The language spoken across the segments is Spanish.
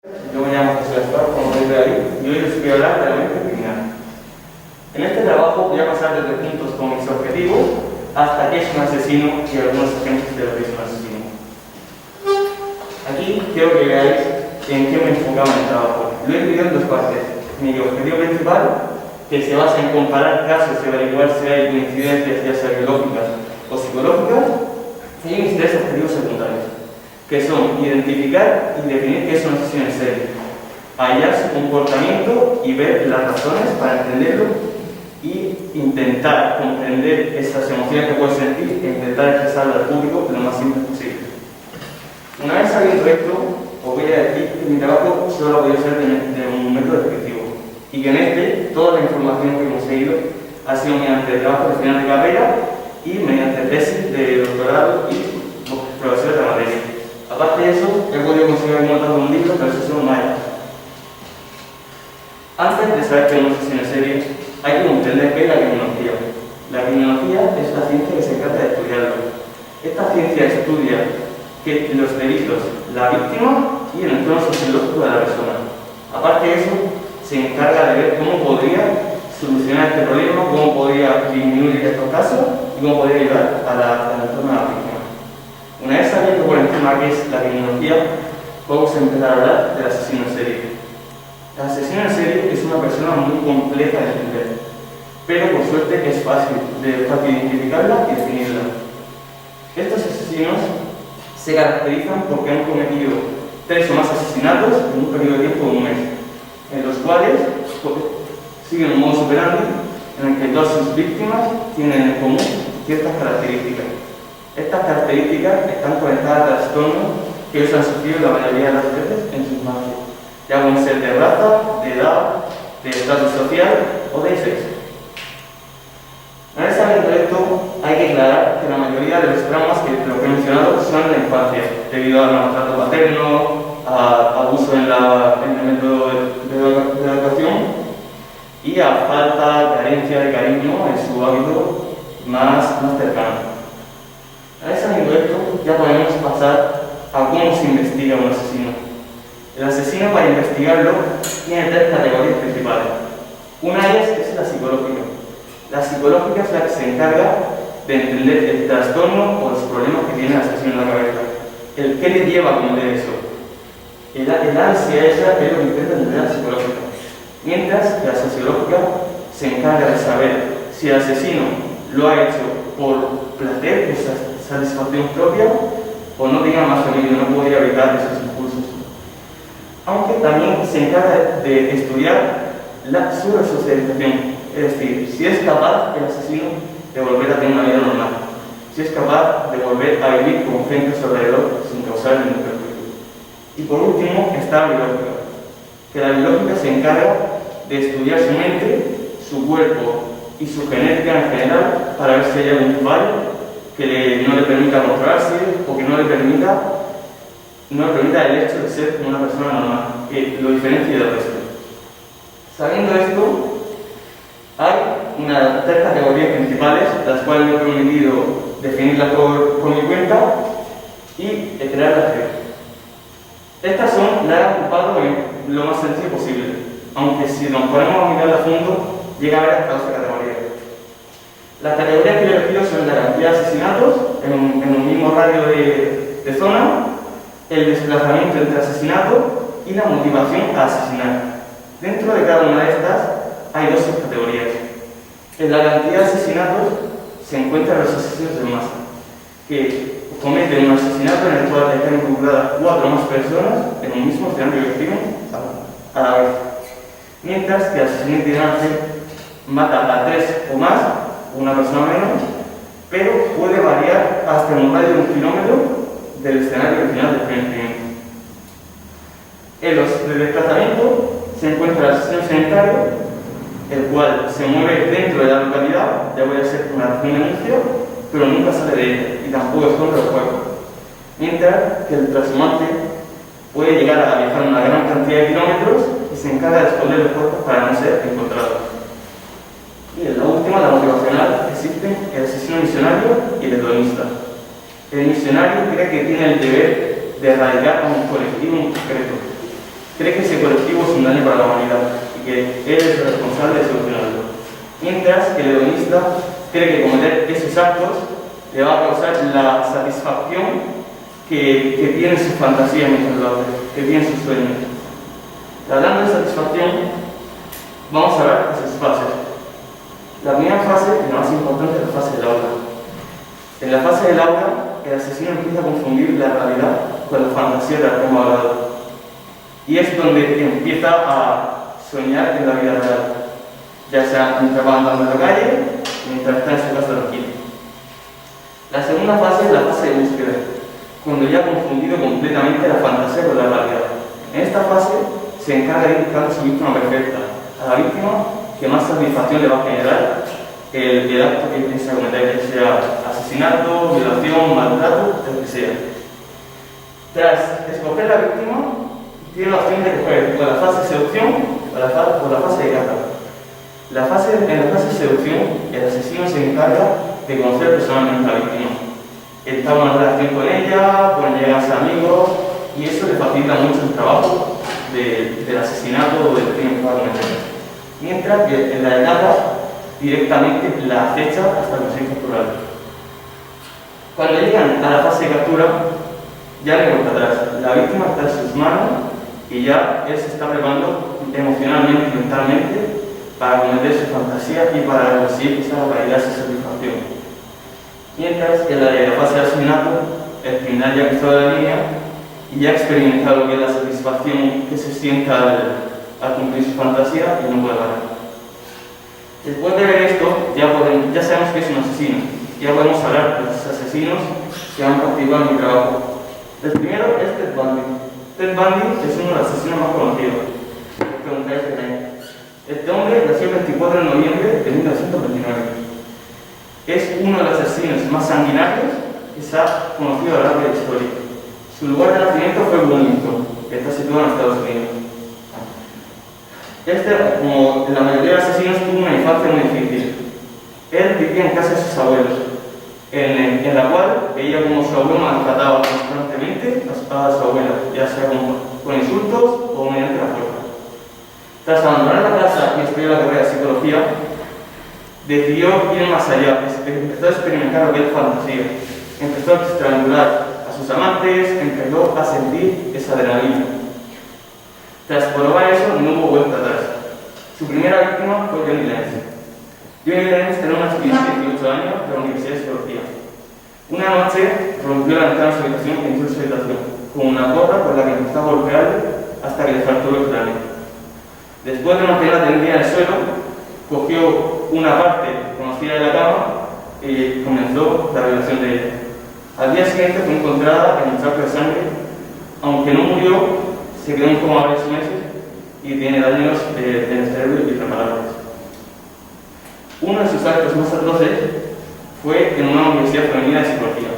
Yo me llamo José Gaspar, como veis de ahí, y hoy les voy a hablar de la mente criminal. En este trabajo voy a pasar desde puntos como mis objetivos hasta qué es un asesino y algunos ejemplos de lo que es un asesino. Aquí quiero que veáis en qué me enfocaba en el trabajo. Lo he dividido en dos partes. Mi objetivo principal, que se basa en comparar casos y averiguar si hay coincidencias, ya sea biológicas o psicológicas, y mis tres objetivos secundarios, que son identificar y definir qué es un asesino en serie, hallar su comportamiento y ver las razones para entenderlo y intentar comprender esas emociones que puede sentir e intentar expresarlo al público lo más simple posible. Una vez sabiendo esto, os voy a decir que mi trabajo solo lo voy a hacer de un método descriptivo y que en este toda la información que hemos seguido ha sido mediante el trabajo de final de carrera y mediante tesis de doctorado y profesores de materia. Aparte de eso, he podido conseguir un montón de un libro, pero eso son más. Antes de saber qué es un asesino en serie, hay que comprender qué es la criminología. La criminología es la ciencia que se encarga de estudiarlo. Esta ciencia estudia que los delitos, la víctima y el entorno sociológico de la persona. Aparte de eso, se encarga de ver cómo podría solucionar este problema, cómo podría disminuir estos casos y cómo podría ayudar al entorno de la víctima. Una vez sabiendo por encima qué es la criminología, podemos empezar a hablar del asesino en serie. El asesino en serie es una persona muy compleja de entender, pero por suerte es fácil identificarla y definirla. Estos asesinos se caracterizan porque han cometido 3 o más asesinatos en un periodo de tiempo de un mes, en los cuales siguen un modus operandi en el que todas sus víctimas tienen en común ciertas características. Estas características están conectadas a trastornos que ellos han sufrido la mayoría de las veces en sus mafias, ya pueden ser de raza, de edad, de estatus social o de sexo. Una vez sabiendo esto, hay que aclarar que la mayoría de los traumas que he mencionado son en la infancia, debido al maltrato paterno, a abuso en el método de educación y a falta, carencia de cariño en su hábito más cercano. Una vez sabiendo esto, ya podemos pasar a cómo se investiga un asesino. El asesino, para investigarlo, tiene 3 categorías principales. Una de ellas es la psicológica. La psicológica es la que se encarga de entender el trastorno o los problemas que tiene el asesino en la cabeza. El qué le lleva a cometer eso. El ansia esa es lo que intenta entender la psicológica. Mientras que la sociológica se encarga de saber si el asesino lo ha hecho por placer, por satisfacción propia, o no tenga más remedio, no podría evitar esos impulsos. Aunque también se encarga de estudiar su resocialización, es decir, si es capaz el asesino de volver a tener una vida normal, si es capaz de volver a vivir con gente a su alrededor sin causar ningún perjuicio. Y por último está la biológica, que la biológica se encarga de estudiar su mente, su cuerpo y su genética en general para ver si hay algún fallo que no le permita controlarse o que no le permita el hecho de ser una persona normal, que lo diferencie del resto. Sabiendo esto, hay unas 3 categorías principales, las cuales me he permitido definirlas por mi cuenta y crearlas yo. Estas las he agrupado en lo más sencillo posible, aunque si nos ponemos a mirar a fondo, llega a haber hasta 12 categorías. Las categorías que yo he elegido son la cantidad de asesinatos en un mismo radio de zona, el desplazamiento entre asesinato y la motivación a asesinar. Dentro de cada una de estas hay 2 subcategorías. En la cantidad de asesinatos se encuentran los asesinos en masa, que cometen un asesinato en el cual están involucradas 4 o más personas en un mismo escenario de crimen a la vez. Mientras que el asesino itinerante mata a 3 o más, una persona menos, pero puede variar hasta en un radio de 1 kilómetro del escenario original del crimen. En los de desplazamiento se encuentra el asesino sedentario, el cual se mueve dentro de la localidad, ya voy a hacer una denuncia, pero nunca sale de ella y tampoco esconde los cuerpos. Mientras que el trashumante puede llegar a viajar una gran cantidad de kilómetros y se encarga de esconder los cuerpos para no ser encontrados. Y en la última, la motivacional, existen el asesino misionario y el hedonista. El misionario cree que tiene el deber de erradicar a un colectivo en concreto. cree que ese colectivo es un daño para la humanidad y que él es el responsable de solucionarlo. Mientras que el hedonista cree que cometer esos actos le va a causar la satisfacción que tiene su fantasía mientras lo hace, que tiene sus sueños. Hablando de satisfacción, vamos a hablar de sus fases. La primera fase, y la más importante, es la fase del aura. En la fase del aura, el asesino empieza a confundir la realidad con la fantasía de la que hemos hablado. Y es donde empieza a soñar en la vida real, ya sea mientras va andando en la calle, mientras está en su casa tranquilo. La segunda fase es la fase de búsqueda, cuando ya ha confundido completamente la fantasía con la realidad. En esta fase se encarga de ir buscando su víctima perfecta, a la víctima que más satisfacción le va a generar el acto que piensa cometer, ya sea asesinato, violación, maltrato, lo que sea. Tras escoger la víctima, tiene la opción de coger o la fase de seducción o la fase de caza. En la fase de seducción, el asesino se encarga de conocer personalmente a la víctima. Está en una relación con ella, pueden llegar a ser amigos, y eso le facilita mucho el trabajo del asesinato o del crimen que va a cometer. Mientras que en la de caza, directamente la acecha hasta conseguir capturarla. Cuando llegan a la fase de captura, ya no hay vuelta atrás. La víctima está en sus manos y ya él se está preparando emocionalmente y mentalmente para cometer su fantasía y para conseguir esa realidad, esa satisfacción. Mientras que en la fase de asesinato, el criminal ya ha cruzado la línea y ya ha experimentado lo que es la satisfacción que se siente al cumplir su fantasía y no puede parar. Después de ver esto, ya sabemos que es un asesino. Ya podemos hablar de los asesinos que han participado en mi trabajo. El primero es Ted Bundy. Ted Bundy es uno de los asesinos más conocidos. Este hombre nació el 24 de noviembre de 1929. Es uno de los asesinos más sanguinarios que se ha conocido a lo largo de la historia. Su lugar de nacimiento fue Bloomington, que está situado en Estados Unidos. Como la mayoría de los asesinos, tuvo una infancia muy difícil. Él vivía en casa de sus abuelos, en la cual veía como su abuelo maltrataba constantemente a su abuela, ya sea con insultos o mediante la fuerza. Tras abandonar la casa y estudiar la carrera de psicología, decidió ir más allá, empezó a experimentar lo que es fantasía, empezó a estrangular a sus amantes, empezó a sentir esa adrenalina. Tras probar eso, no hubo vuelta atrás. Su primera víctima fue Johnny Lenz. Johnny Lenz tenía unos 18 años de la Universidad de Psicología. Una noche rompió la ventana de su habitación y entró en su habitación, con una porra por la que empezó a golpearle hasta que le fracturó el cráneo. Después de mantenerla tendida en el suelo, cogió una parte conocida de la cama y comenzó la violación de ella. Al día siguiente fue encontrada en un charco de sangre. Aunque no murió, se quedó en coma varios meses y tiene daños en el cerebro irreparables. Uno de sus actos más atroces fue en una universidad femenina de psicología,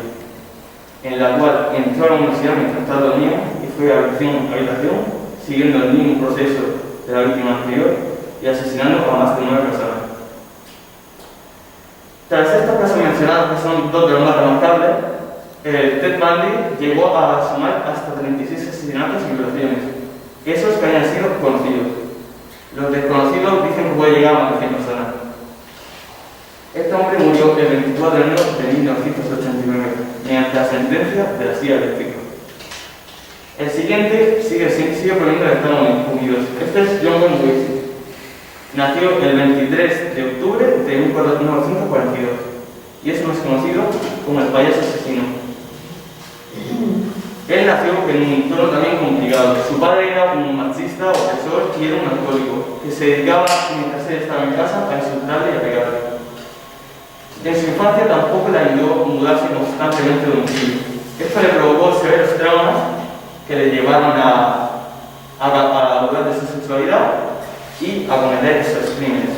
en la cual entró a la universidad mientras estaba dormida y fue de habitación a habitación, siguiendo el mismo proceso de la víctima anterior y asesinando a más de 9 personas. Tras estos casos mencionados, que son dos de los más remarcables, Ted Bundy llegó a sumar hasta 36 asesinatos y violaciones, esos que hayan sido conocidos. Los desconocidos dicen que puede llegar a más de 100 personas. Este hombre murió el 24 de enero de 1989, mediante la sentencia de la silla eléctrica. El siguiente sigue proveniendo de Estados Unidos. Este es John Wayne Gacy. Nació el 23 de octubre de 1942 y es más conocido como el payaso asesino. Él nació en un entorno también complicado. Su padre era un machista, opresor y era un alcohólico que se dedicaba, mientras él estaba en casa, a insultarle y a pegarle. En su infancia tampoco le ayudó a mudarse constantemente de domicilio. Esto le provocó severos traumas que le llevaron a dudar de su sexualidad y a cometer esos crímenes.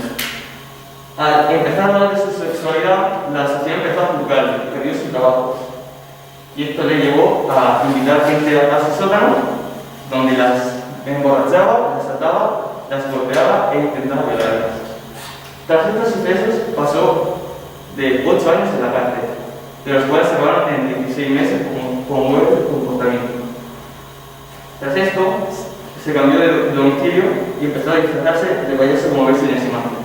Al empezar a dudar de su sexualidad, la sociedad empezó a juzgarle y perdió su trabajo. Y esto le llevó a invitar gente a su sótano, donde las emborrachaba, las ataba, las golpeaba e intentaba violarlas. Tras estos sucesos pasó de 8 años en la cárcel, de los cuales se van en 16 meses con nuevo comportamiento. Tras esto, se cambió y empezó a disfrazarse de payaso como veis en esa imagen.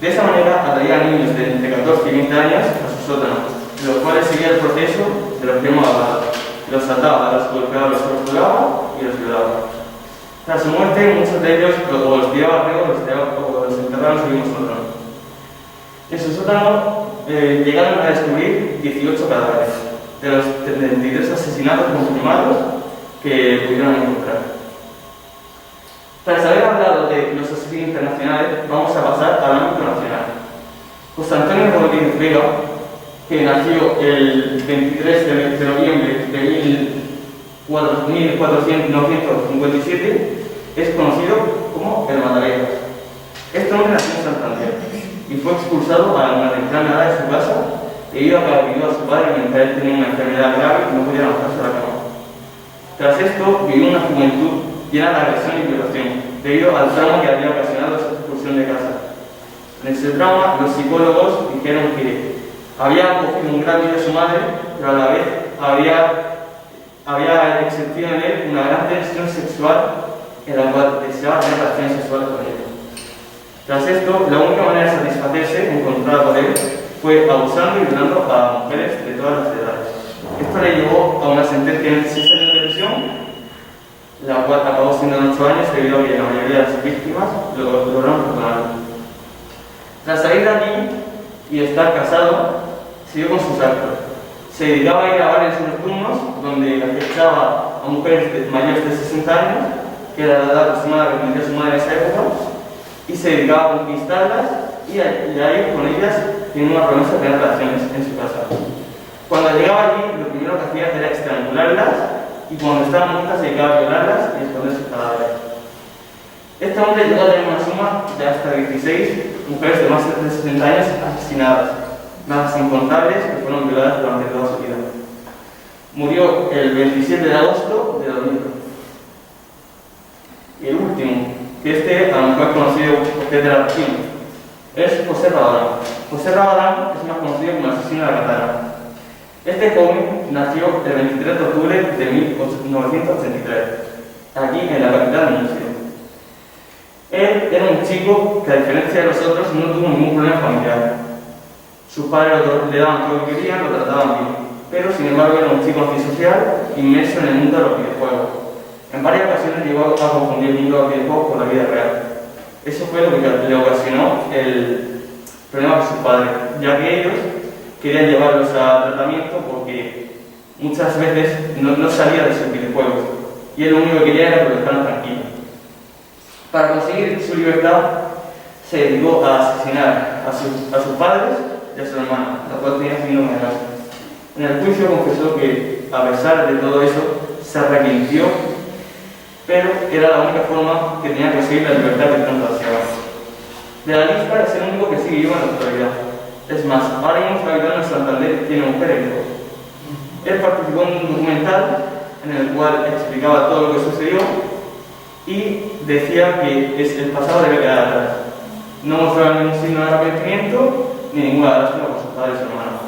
De esa manera atraía a niños de entre 14 y 20 años a su sótano, los cuales seguía el proceso de los que hemos hablado. Los ataba, los golpeaba, los torturaba y los violaba. Tras su muerte, muchos de ellos o los tiraba arriba o los enterraban en su mismo sótano. En su sótano llegaron a descubrir 18 cadáveres, de los 33 asesinatos confirmados que pudieron encontrar. Tras haber hablado de los asesinos internacionales, vamos a pasar al ámbito nacional. José Antonio Rodríguez Vega, que nació el 23 de noviembre de 1457, es conocido como el Matavejas. Este hombre nació en Santander y fue expulsado a una temprana edad de su casa debido a que olvidó a su padre mientras él tenía una enfermedad grave y no podía levantarse de la cama. Tras esto, vivió una juventud llena de agresión y violación, debido al trauma que había ocasionado su expulsión de casa. En ese trauma, los psicólogos dijeron que había cogido un gran miedo a su madre, pero a la vez había existido en él una gran tensión sexual en la cual deseaba tener relaciones sexuales con ella. Tras esto, la única manera de satisfacerse encontrada por él fue abusando y violando a mujeres de todas las edades. Esto le llevó a una sentencia de 6 años de prisión, la cual acabó siendo en 8 años debido a que la mayoría de sus víctimas lograron perdonarlo. Tras salir de allí y estar casado, siguió con sus actos. Se dedicaba a ir a bares nocturnos donde acechaba a mujeres mayores de 60 años, que era la edad aproximada que tenía su madre en esa época, y se dedicaba a conquistarlas y ahí con ellas tenía una promesa de tener relaciones en su casa. Cuando llegaba allí, lo primero que hacía era estrangularlas y cuando estaban muertas se dedicaba a violarlas y esconder sus cadáveres. Este hombre llegó a tener una suma de hasta 16 mujeres de más de 60 años asesinadas, más incontables que fueron violadas durante toda su vida. Murió el 27 de agosto de 2000. Y el último, que a lo mejor es conocido porque es de la región, es José Rabadán. José Rabadán es más conocido como el asesino de la Katana. Este joven nació el 23 de octubre de 1983, aquí en la capital de Murcia. Él era un chico que, a diferencia de los otros, no tuvo ningún problema familiar. Sus padres le daban todo lo que querían, lo trataban bien, pero sin embargo era un chico antisocial, inmerso en el mundo de los videojuegos. En varias ocasiones llegó a confundir el mundo de los videojuegos con la vida real. Eso fue lo que le ocasionó el problema con sus padres, ya que ellos querían llevarlos a tratamiento porque muchas veces no salía de sus videojuegos y él lo único que quería era que lo dejaran tranquilo. Para conseguir su libertad, se dedicó a asesinar a sus padres y a su hermana, la cual tenía síndrome de Down. En el juicio confesó que, a pesar de todo eso, se arrepintió, pero era la única forma que tenía que conseguir la libertad que tanto deseaba. De la lista es el único que sigue vivo en la actualidad. Es más, ahora mismo está habitando en Santander, tiene mujer e hijos. Él participó en un documental en el cual explicaba todo lo que sucedió y decía que el pasado debe quedar atrás. No mostraba ningún signo de arrepentimiento ni ninguna lástima por sus padres y hermanos.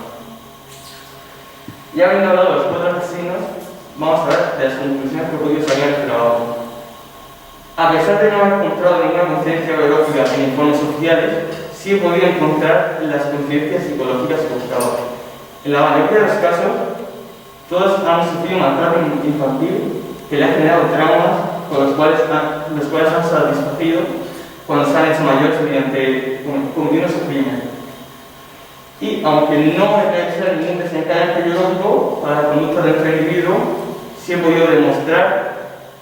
Ya habiendo hablado de los 4 asesinos, vamos a hablar de las conclusiones que he podido sacar de este trabajo. A pesar de no haber encontrado ninguna coincidencia biológica en informes oficiales, sí he podido encontrar las coincidencias psicológicas que buscaba. En la mayoría de los casos, todos han sufrido maltrato infantil que le ha generado traumas con los cuales han satisfacido cuando se han hecho mayores mediante cometiendo su crimen. Y aunque no hay que realizar ningún desencadenante biológico para la conducta de nuestro individuo, sí he podido demostrar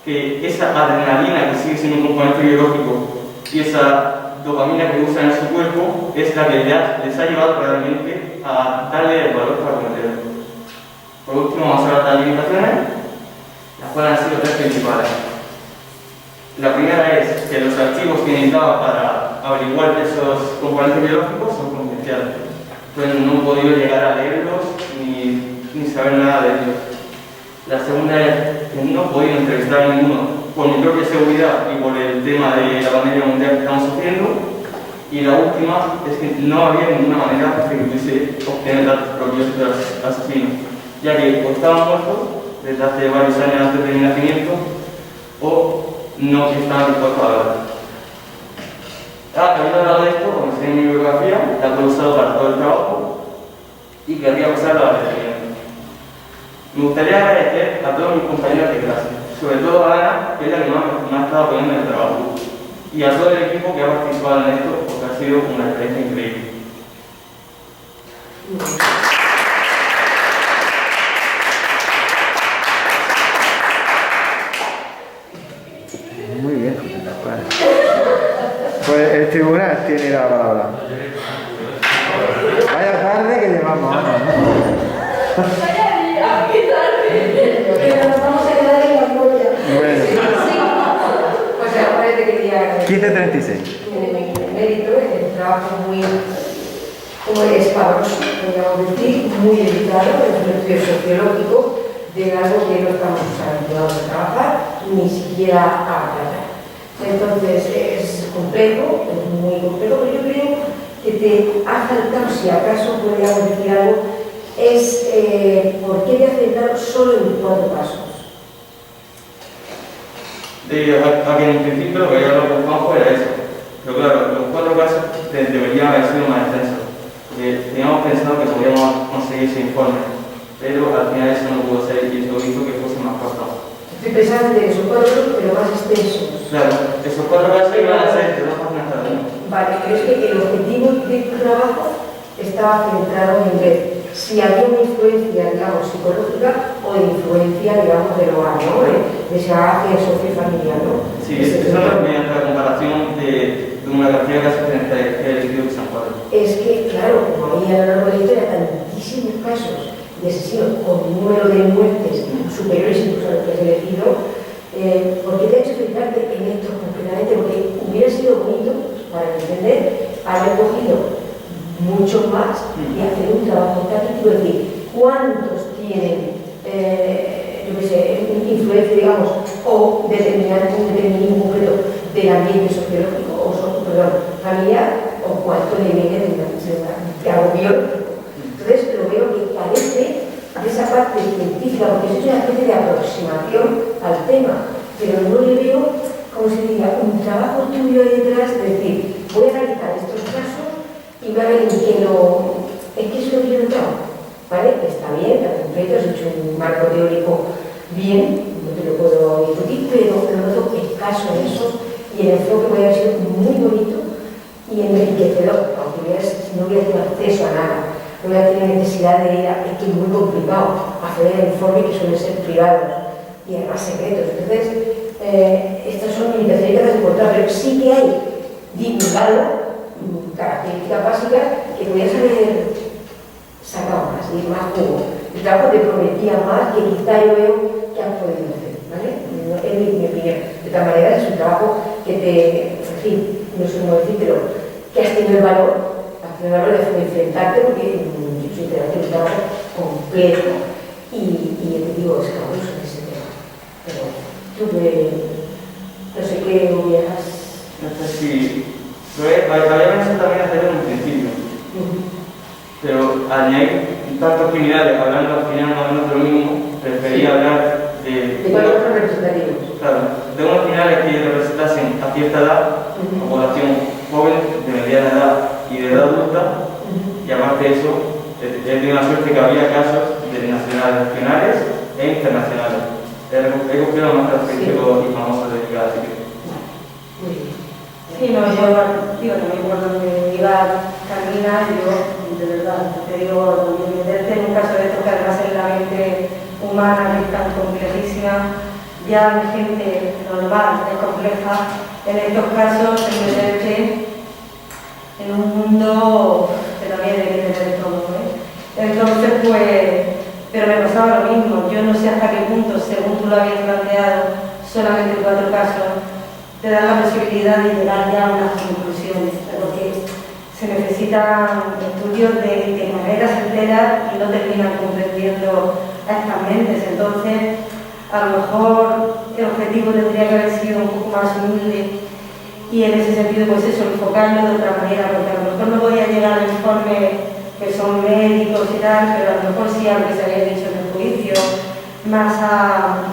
que esa adrenalina que sigue siendo un componente biológico y esa dopamina que usan en su cuerpo es la que les ha llevado realmente a darle el valor para cometerlo. Por último, vamos a hablar de las limitaciones, las cuales han sido 3 principales. La primera es que los archivos que necesitaba para averiguar esos componentes biológicos son confidenciales. Entonces no he podido llegar a leerlos ni saber nada de ellos. La segunda es que no he podido entrevistar a ninguno por mi propia seguridad y por el tema de la pandemia mundial que estamos sufriendo. Y la última es que no había ninguna manera de que pudiese obtener datos propios de los asesinos, ya que o estaban muertos desde hace varios años antes de mi nacimiento o no estaban dispuestos a hablar. Habiendo hablado de esto, como enseñé en mi bibliografía, la he usado para todo el trabajo y querría pasar a la agradecimiento. Me gustaría agradecer a todos mis compañeros de clase, sobre todo a Ana, que es la que más me ha estado apoyando en el trabajo, y a todo el equipo que ha participado en esto, porque ha sido una experiencia increíble. Muy bien, pues el tribunal tiene la palabra. Vaya tarde que llevamos. Pero nos vamos a quedar en la gloria. Bueno. Pues ahora te quería 15:36. mérito, el trabajo muy, como escabroso, podríamos decir, muy dedicado, es un estudio sociológico de algo que no estamos habituados a trabajar, ni siquiera a tratar. Entonces es complejo, es muy complejo, pero yo creo que te ha faltado, si acaso podríamos decir algo, es por qué te has centrado solo en 4 pasos. A que en principio lo que había hablado con Juanjo era eso, pero claro, los 4 casos deberían haber sido más extensos, porque teníamos pensado que podíamos conseguir ese informe, pero al final eso no pudo ser y eso hizo que fuese más corto. Estoy pensando en esos 4, pero más extensos. Claro, esos 4 casos iban a ser de 2 páginas cada uno. Vale, pero es que el objetivo de tu trabajo estaba centrado en ver si había una influencia, digamos, psicológica o de influencia, digamos, del hogar, ¿no? De ese bagaje sociofamiliar, ¿no? Sí, eso es mediante la comparación de una cantidad de casos frente al estudio que se han jugado. Es que, claro, como había a lo largo de la historia tantísimos casos de asesinos con un número de muertes superiores incluso a lo que has elegido, ¿por qué te ha hecho centrarte en esto concretamente? Porque hubiera sido bonito, para entender, haber cogido mucho más y hacer un trabajo táctico, es decir, cuántos tienen, yo qué sé, influencia, digamos, o un determinismo concreto del ambiente sociológico, o familiar, o cuánto le viene de algo biológico. Entonces, lo veo que carece de esa parte científica, porque eso es una especie de aproximación al tema, pero no le veo, como se diría, un trabajo tuyo ahí detrás, de decir, voy a analizar estos casos y voy a ver en qué no. Es que eso es lo que yo no trabajo, ¿vale? Está bien, está completo, has hecho un marco teórico bien, no te lo puedo discutir, pero lo noto escaso en eso y el enfoque puede haber sido muy bonito y enriquecedor, aunque no hubiera tenido acceso a nada, no hubiera tenido necesidad de ir a, es que es muy complicado acceder a informes que suelen ser privados y además secretos. Entonces, estas son limitaciones que has encontrado, pero sí que hay divulgado características básicas que podías haber sacado más y más jugo. El trabajo te prometía más que quizá yo veo que has podido hacer, ¿vale? Es mi opinión. De todas maneras, es un trabajo que te, en fin, no sé cómo decir, pero que has tenido el valor de enfrentarte, porque yo soy terapeuta, un trabajo complejo y te digo, escabroso en ese tema. Pero tú no sé qué hubieras. No sé si. Había pensado también hacerlo en un principio, pero añadir tantos criminales hablando al final más o menos de lo mismo, prefería hablar de cuáles son representativos. Claro, de unos criminales que representasen a cierta edad, a población joven, de mediana edad y de edad adulta, y aparte de eso, he tenido la suerte que había casos de nacionales, regionales e internacionales. He cogido los más característicos y famosos de cada sitio. Sí, no, yo digo, también por donde iba Carolina, yo, de verdad, te digo, meterte en un caso de estos que además es la mente humana, que es tan complejísima, ya la gente normal es compleja, en estos casos es meterte en un mundo que también hay que tener todo, ¿eh? Entonces, pues, pero me pasaba lo mismo, yo no sé hasta qué punto, según tú lo habías planteado, solamente 4 casos, te dan la posibilidad de llegar ya a unas conclusiones, porque se necesitan estudios de maneras enteras y no terminan comprendiendo a estas mentes. Entonces, a lo mejor el objetivo tendría que haber sido un poco más humilde y en ese sentido, pues eso, enfocarlo de otra manera, porque a lo mejor no podía llegar a informes que son médicos y tal, pero a lo mejor sí a lo que se había dicho en el juicio, más a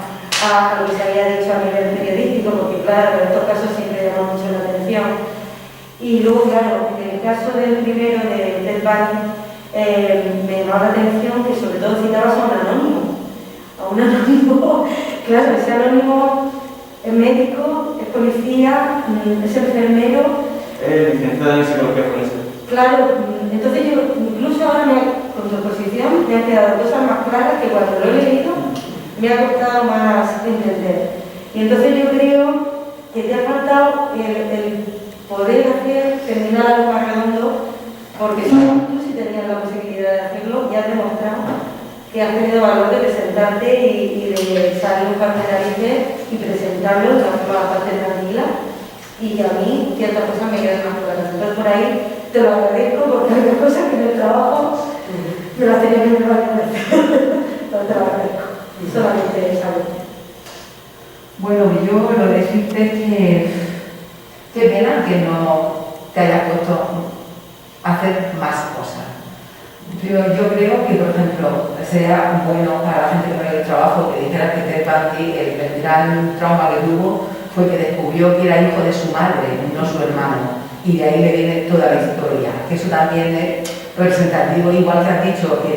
lo que se había dicho a nivel periodístico. felicito porque, claro, estos casos siempre llaman mucho la atención. Y luego, claro, en el caso del primero, del Bunny, me llamaba la atención que sobre todo citabas a un anónimo, claro, ese anónimo es médico, es policía, es enfermero. Licenciado en psicología forense. Claro, entonces yo incluso ahora con tu exposición me han quedado cosas más claras que cuando lo he leído me ha costado más entender. Y entonces yo creo que te ha faltado el poder terminar algo más redondo, porque tú si tenías la posibilidad de hacerlo, ya has demostrado que has tenido valor de presentarte y de salir un par de narices y presentarlo de una forma bastante tranquila, y que a mí ciertas cosas me quedan más claras. Entonces por ahí te lo agradezco, porque hay cosas que en el trabajo me las tenía que preparar. Pero te lo agradezco. Solamente saber. Bueno, yo lo decirte es que qué pena que no te hayas puesto a hacer más cosas. Yo creo que, por ejemplo, sería bueno para la gente que no hay trabajo que dijera que Ted Bundy, el gran trauma que tuvo fue que descubrió que era hijo de su madre, no su hermano, y de ahí le viene toda la historia. Que eso también es representativo, igual que has dicho que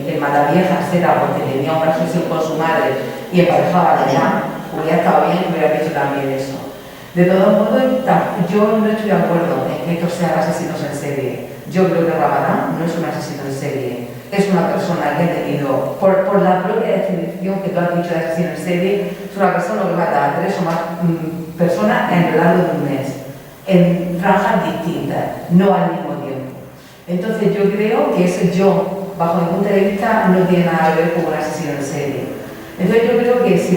el Mataviejas era porque tenía una obsesión con su madre y emparejaba a la hubiera estado bien que hubiera dicho también eso. De todos modos, yo no estoy de acuerdo en que estos sean asesinos en serie. Yo creo que Ramadán no es un asesino en serie, es una persona que ha tenido, por la propia definición que tú has dicho de asesino en serie, es una persona que mata a 3 o más personas en el largo de un mes, en franjas distintas, no al mismo tiempo. Entonces yo creo que ese yo, bajo mi punto de vista, no tiene nada que ver con un asesino en serie. Entonces yo creo que si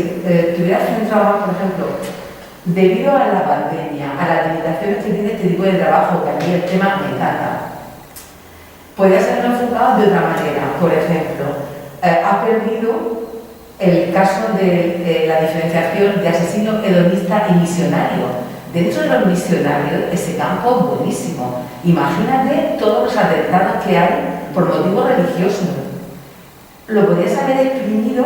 tuvieras centrado, por ejemplo, debido a la pandemia, a las limitaciones que tiene este tipo de trabajo, que a mí el tema me encanta, podría ser enfocado de otra manera. Por ejemplo, ha perdido el caso de la diferenciación de asesino hedonista y misionario. Dentro de los misionarios, ese campo es buenísimo. Imagínate todos los atentados que hay por motivos religiosos. Lo podrías haber exprimido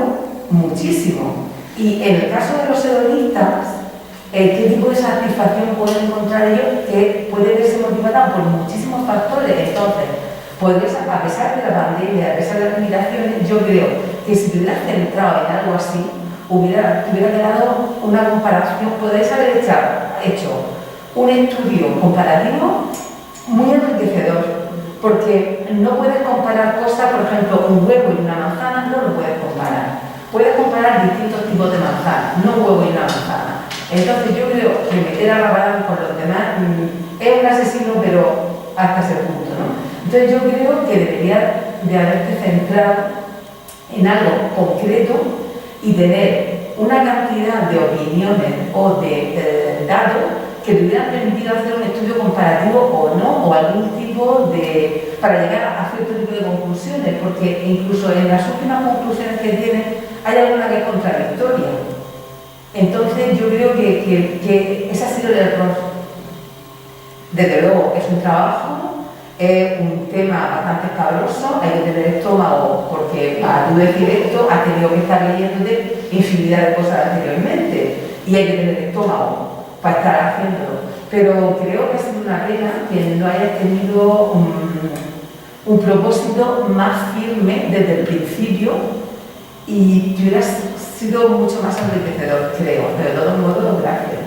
muchísimo. Y en el caso de los hedonistas, ¿qué tipo de satisfacción pueden encontrar ellos que puede verse motivada por muchísimos factores? Entonces, a pesar de la pandemia, a pesar de las limitaciones, yo creo que si te hubieras centrado en algo así, te hubiera quedado una comparación, podéis haber hecho un estudio comparativo muy enriquecedor, porque no puedes comparar cosas, por ejemplo, un huevo y una manzana, no lo puedes comparar. Puedes comparar distintos tipos de manzana, no un huevo y una manzana. Entonces yo creo que meter a Ramadán con los demás es un asesino, pero hasta ese punto, ¿no? Entonces yo creo que debería de haberte centrado en algo concreto y tener una cantidad de opiniones o de datos que te hubieran permitido hacer un estudio comparativo o no, o algún tipo de... para llegar a cierto tipo de conclusiones, porque incluso en las últimas conclusiones que tiene hay alguna que es contradictoria. Entonces yo creo que ese ha sido el error. Desde luego es un trabajo, es un tema bastante escabroso, hay que tener estómago porque para tú decir esto has tenido que estar leyéndote infinidad de cosas anteriormente y hay que tener estómago para estar haciéndolo. Pero creo que ha sido una pena que no hayas tenido un propósito más firme desde el principio y que hubieras sido mucho más enriquecedor, creo. Pero de todos modos, gracias.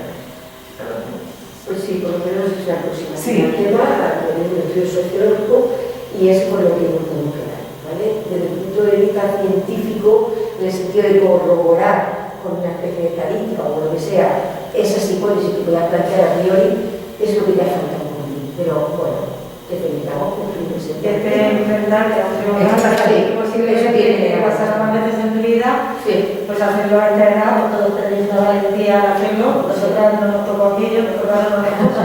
Pues sí, por lo menos es la aproximación Sí. al tema, a través del estudio sociológico, y es con lo que nos podemos quedar, ¿vale? Desde el punto de vista científico, en el sentido de corroborar con una especie de estadística o lo que sea, esas hipótesis que voy a plantear a priori, es lo que te ha faltado con mí. Pero bueno, te felicitamos por tu presencia. Es verdad que aunque posiblemente pasar más veces en tu vida, Sí. pues hacerlo a integrar, pues todos tenéis una valentía al hacerlo, nosotras no nos tocó aquello, nosotras no nos gusta,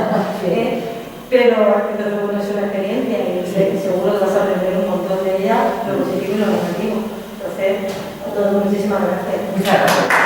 pero bueno, es una experiencia y seguro que vas a aprender un montón de ella, lo positivo y lo negativo. Entonces, a todos muchísimas gracias. Muchas gracias.